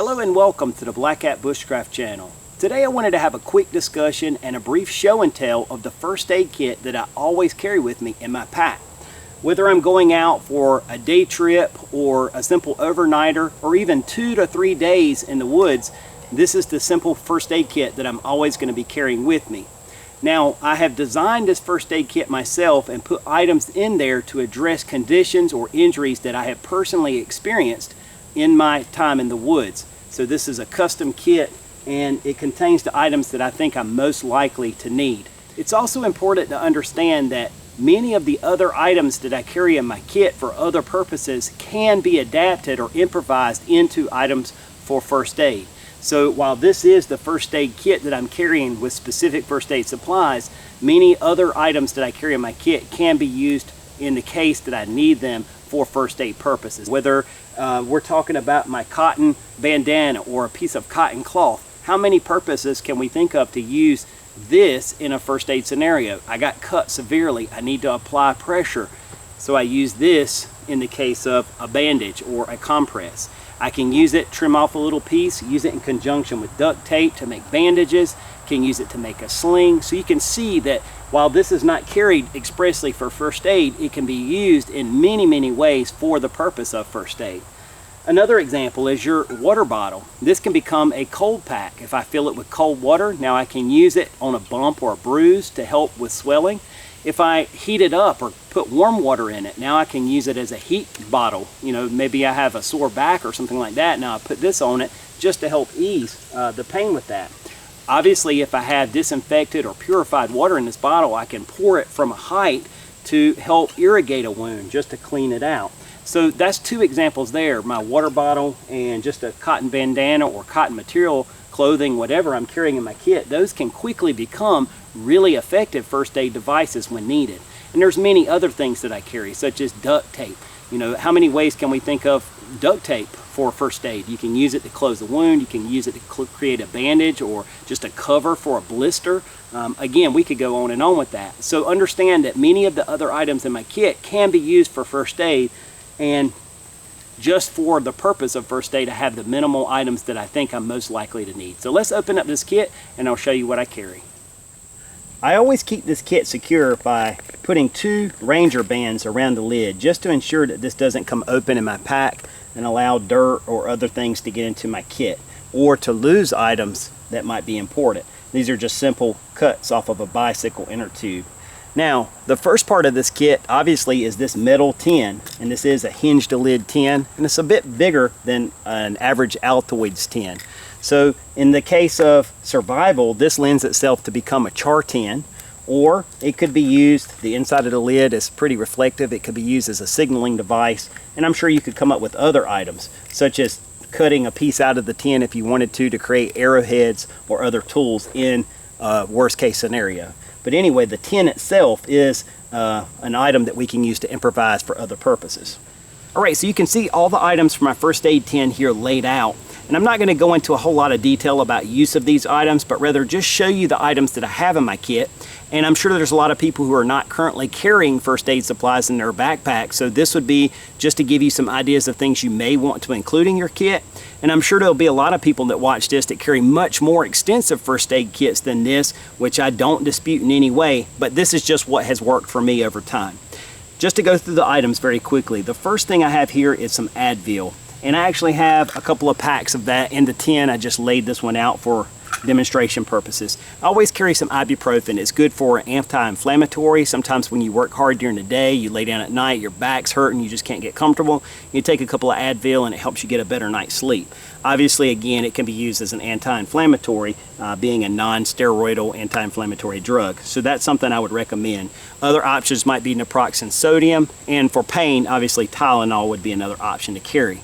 Hello and welcome to the Black Hat Bushcraft channel. Today I wanted to have a quick discussion and a brief show and tell of the first aid kit that I always carry with me in my pack. Whether I'm going out for a day trip or a simple overnighter or even 2 to 3 days in the woods, this is the simple first aid kit that I'm always going to be carrying with me. Now, I have designed this first aid kit myself and put items in there to address conditions or injuries that I have personally experienced in my time in the woods. So this is a custom kit and it contains the items that I think I'm most likely to need. It's also important to understand that many of the other items that I carry in my kit for other purposes can be adapted or improvised into items for first aid. So while this is the first aid kit that I'm carrying with specific first aid supplies, many other items that I carry in my kit can be used in the case that I need them for first aid purposes. Whether we're talking about my cotton bandana or a piece of cotton cloth, how many purposes can we think of to use this in a first aid scenario? I got cut severely, I need to apply pressure, so I use this in the case of a bandage or a compress. I can use it, trim off a little piece, use it in conjunction with duct tape to make bandages, can use it to make a sling. So you can see that while this is not carried expressly for first aid, it can be used in many ways for the purpose of first aid. Another example is your water bottle. This can become a cold pack. If I fill it with cold water, now I can use it on a bump or a bruise to help with swelling. If I heat it up or put warm water in it, now I can use it as a heat bottle. You know, maybe I have a sore back or something like that. Now I put this on it just to help ease the pain with that. Obviously, if I have disinfected or purified water in this bottle, I can pour it from a height to help irrigate a wound, just to clean it out. So that's two examples there, my water bottle and just a cotton bandana or cotton material clothing, whatever I'm carrying in my kit. Those can quickly become really effective first aid devices when needed. And there's many other things that I carry, such as duct tape. You know, how many ways can we think of duct tape for first aid? You can use it to close a wound, you can use it to create a bandage or just a cover for a blister. Again, we could go on and on with that. So understand that many of the other items in my kit can be used for first aid, and just for the purpose of first aid, I have the minimal items that I think I'm most likely to need. So let's open up this kit and I'll show you what I carry. I always keep this kit secure by putting 2 Ranger bands around the lid just to ensure that this doesn't come open in my pack and allow dirt or other things to get into my kit or to lose items that might be important. These are just simple cuts off of a bicycle inner tube. Now, the first part of this kit obviously is this metal tin, and this is a hinged lid tin, and it's a bit bigger than an average Altoids tin. So in the case of survival, this lends itself to become a char tin, or it could be used, the inside of the lid is pretty reflective, it could be used as a signaling device, and I'm sure you could come up with other items, such as cutting a piece out of the tin if you wanted to create arrowheads or other tools in a worst case scenario. But anyway, the tin itself is an item that we can use to improvise for other purposes. Alright, so you can see all the items for my first aid tin here laid out. And I'm not going to go into a whole lot of detail about use of these items, but rather just show you the items that I have in my kit. And I'm sure there's a lot of people who are not currently carrying first aid supplies in their backpack, so this would be just to give you some ideas of things you may want to include in your kit. And I'm sure there'll be a lot of people that watch this that carry much more extensive first aid kits than this, which I don't dispute in any way, but this is just what has worked for me over time. Just to go through the items very quickly, the first thing I have here is some Advil. And I actually have a couple of packs of that in the tin. I just laid this one out for demonstration purposes. I always carry some ibuprofen. It's good for anti-inflammatory. Sometimes when you work hard during the day, you lay down at night, your back's hurting, you just can't get comfortable. You take a couple of Advil and it helps you get a better night's sleep. Obviously, again, it can be used as an anti-inflammatory, being a non-steroidal anti-inflammatory drug. So that's something I would recommend. Other options might be naproxen sodium, and for pain, obviously Tylenol would be another option to carry.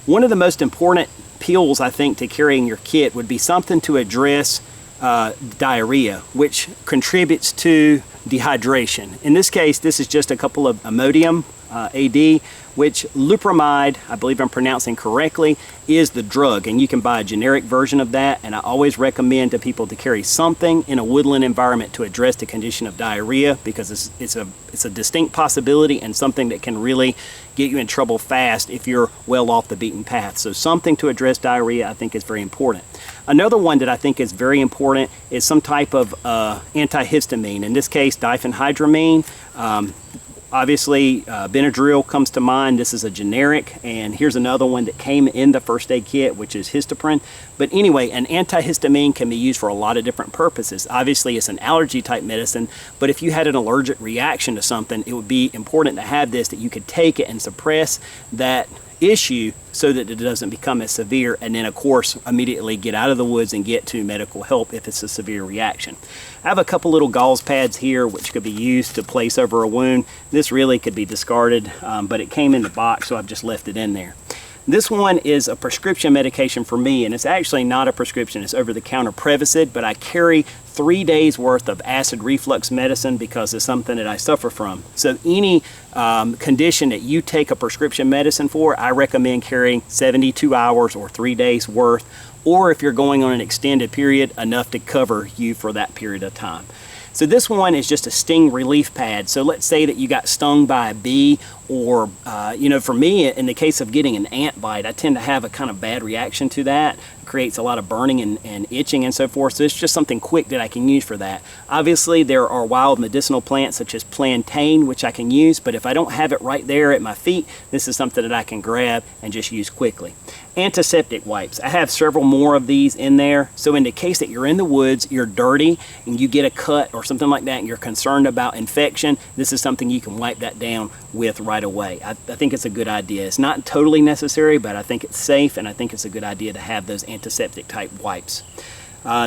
One of the most important pills, I think, to carry in your kit would be something to address diarrhea, which contributes to dehydration. In this case, this is just a couple of Imodium AD, which loperamide, I believe I'm pronouncing correctly, is the drug, and you can buy a generic version of that. And I always recommend to people to carry something in a woodland environment to address the condition of diarrhea, because it's a distinct possibility and something that can really get you in trouble fast if you're well off the beaten path. So something to address diarrhea I think is very important. Another one that I think is very important is some type of antihistamine, in this case diphenhydramine. Obviously, Benadryl comes to mind. This is a generic, and here's another one that came in the first aid kit, which is Histoprin. But anyway, an antihistamine can be used for a lot of different purposes. Obviously, it's an allergy type medicine, but if you had an allergic reaction to something, it would be important to have this, that you could take it and suppress that issue so that it doesn't become as severe, and then of course immediately get out of the woods and get to medical help if it's a severe reaction. I have a couple little gauze pads here which could be used to place over a wound. This really could be discarded, but it came in the box, so I've just left it in there. This one is a prescription medication for me, and it's actually not a prescription, it's over-the-counter Prevacid, but I carry 3 days worth of acid reflux medicine because it's something that I suffer from. So any condition that you take a prescription medicine for, I recommend carrying 72 hours or 3 days worth, or if you're going on an extended period, enough to cover you for that period of time. So this one is just a sting relief pad. So let's say that you got stung by a bee, or you know, for me, in the case of getting an ant bite, I tend to have a kind of bad reaction to that. It creates a lot of burning and itching and so forth. So it's just something quick that I can use for that. Obviously, there are wild medicinal plants such as plantain, which I can use, but if I don't have it right there at my feet, this is something that I can grab and just use quickly. Antiseptic wipes. I have several more of these in there. So in the case that you're in the woods, you're dirty, and you get a cut or something like that, and you're concerned about infection, this is something you can wipe that down with right away. I think it's a good idea. It's not totally necessary, but I think it's safe, and I think it's a good idea to have those antiseptic type wipes.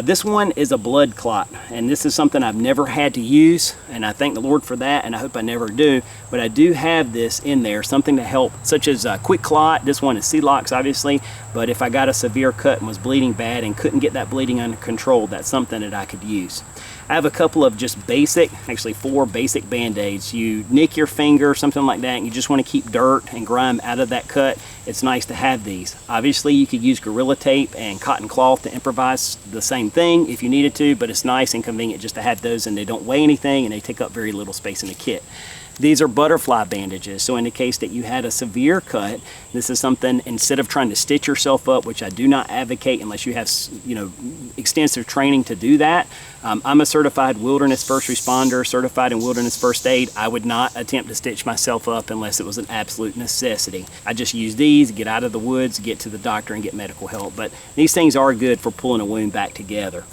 This one is a blood clot, and this is something I've never had to use, and I thank the Lord for that, and I hope I never do, but I do have this in there, something to help, such as a quick clot. This one is Celox, obviously, but if I got a severe cut and was bleeding bad and couldn't get that bleeding under control, that's something that I could use. I have a couple of just basic, actually 4 basic Band-Aids. You nick your finger, something like that, and you just want to keep dirt and grime out of that cut, it's nice to have these. Obviously, you could use Gorilla Tape and cotton cloth to improvise the same thing if you needed to, but it's nice and convenient just to have those, and they don't weigh anything, and they take up very little space in the kit. These are butterfly bandages, so in the case that you had a severe cut, this is something, instead of trying to stitch yourself up, which I do not advocate unless you have, you know, extensive training to do that. I'm a certified wilderness first responder, certified in wilderness first aid. I would not attempt to stitch myself up unless it was an absolute necessity. I just use these, get out of the woods, get to the doctor, and get medical help. But these things are good for pulling a wound back together.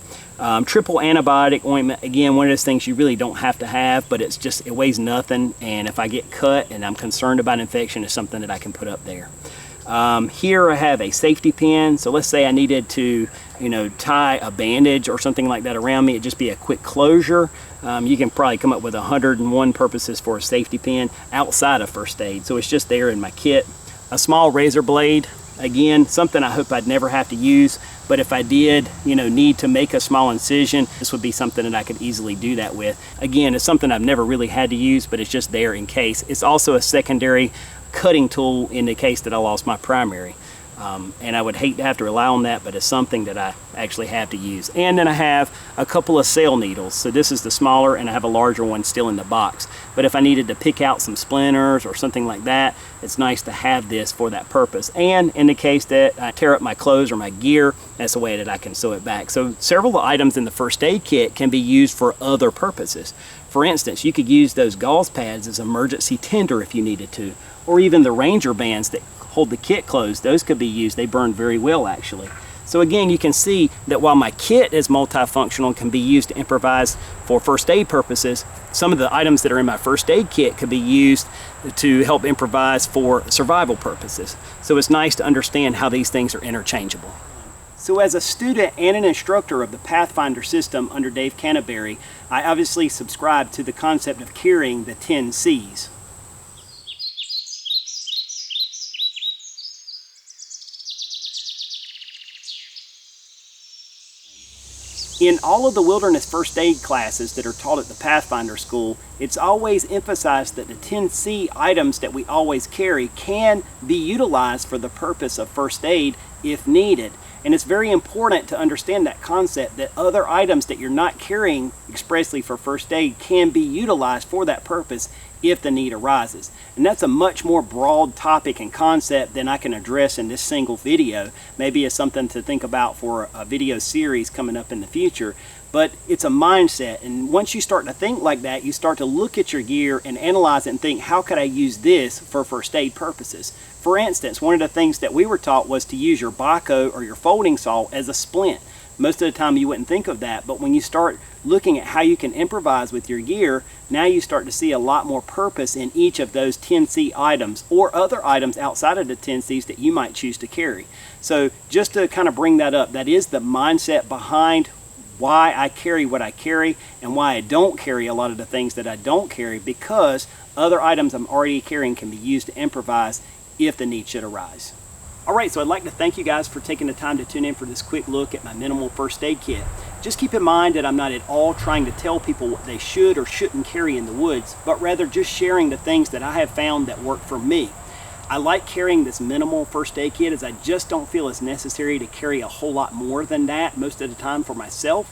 Triple antibiotic ointment, again, one of those things you really don't have to have, but it's just, it weighs nothing, and if I get cut and I'm concerned about infection, it's something that I can put up there. Here I have a safety pin, so let's say I needed to, you know, tie a bandage or something like that around me. It'd just be a quick closure. You can probably come up with 101 purposes for a safety pin outside of first aid, so it's just there in my kit. A small razor blade, again, something I hope I'd never have to use, but if I did, you know, need to make a small incision, this would be something that I could easily do that with. Again, it's something I've never really had to use, but it's just there in case. It's also a secondary cutting tool in the case that I lost my primary. And I would hate to have to rely on that, but it's something that I actually have to use. And then I have a couple of sail needles. So this is the smaller, and I have a larger one still in the box. But if I needed to pick out some splinters or something like that, it's nice to have this for that purpose. And in the case that I tear up my clothes or my gear, that's a way that I can sew it back. So several items in the first aid kit can be used for other purposes. For instance, you could use those gauze pads as emergency tinder if you needed to, or even the Ranger bands that hold the kit closed. Those could be used. They burn very well, actually. So again, you can see that while my kit is multifunctional and can be used to improvise for first aid purposes, some of the items that are in my first aid kit could be used to help improvise for survival purposes. So it's nice to understand how these things are interchangeable. So as a student and an instructor of the Pathfinder system under Dave Canterbury, I obviously subscribe to the concept of carrying the 10 C's. In all of the wilderness first aid classes that are taught at the Pathfinder School, it's always emphasized that the 10C items that we always carry can be utilized for the purpose of first aid if needed. And it's very important to understand that concept, that other items that you're not carrying expressly for first aid can be utilized for that purpose if the need arises. And that's a much more broad topic and concept than I can address in this single video. Maybe it's something to think about for a video series coming up in the future. But it's a mindset, and once you start to think like that, you start to look at your gear and analyze it and think, how could I use this for first aid purposes? For instance, one of the things that we were taught was to use your baco or your folding saw as a splint. Most of the time you wouldn't think of that, but when you start looking at how you can improvise with your gear, now you start to see a lot more purpose in each of those 10C items or other items outside of the 10Cs that you might choose to carry. So just to kind of bring that up, that is the mindset behind why I carry what I carry and why I don't carry a lot of the things that I don't carry, because other items I'm already carrying can be used to improvise if the need should arise. Alright, so I'd like to thank you guys for taking the time to tune in for this quick look at my minimal first aid kit. Just keep in mind that I'm not at all trying to tell people what they should or shouldn't carry in the woods, but rather just sharing the things that I have found that work for me. I like carrying this minimal first aid kit as I just don't feel it's necessary to carry a whole lot more than that most of the time for myself.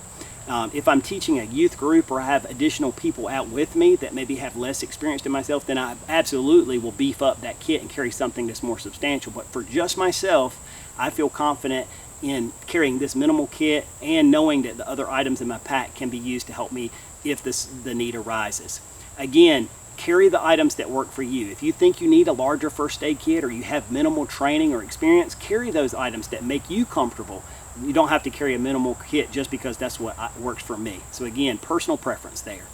If I'm teaching a youth group or I have additional people out with me that maybe have less experience than myself, then I absolutely will beef up that kit and carry something that's more substantial. But for just myself, I feel confident in carrying this minimal kit and knowing that the other items in my pack can be used to help me if the need arises. Again, carry the items that work for you. If you think you need a larger first aid kit or you have minimal training or experience, carry those items that make you comfortable. You don't have to carry a minimal kit just because that's what works for me. So again, personal preference there.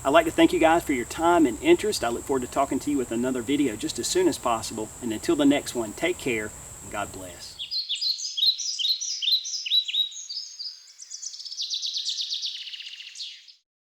I'd like to thank you guys for your time and interest. I look forward to talking to you with another video just as soon as possible. And until the next one, take care and God bless.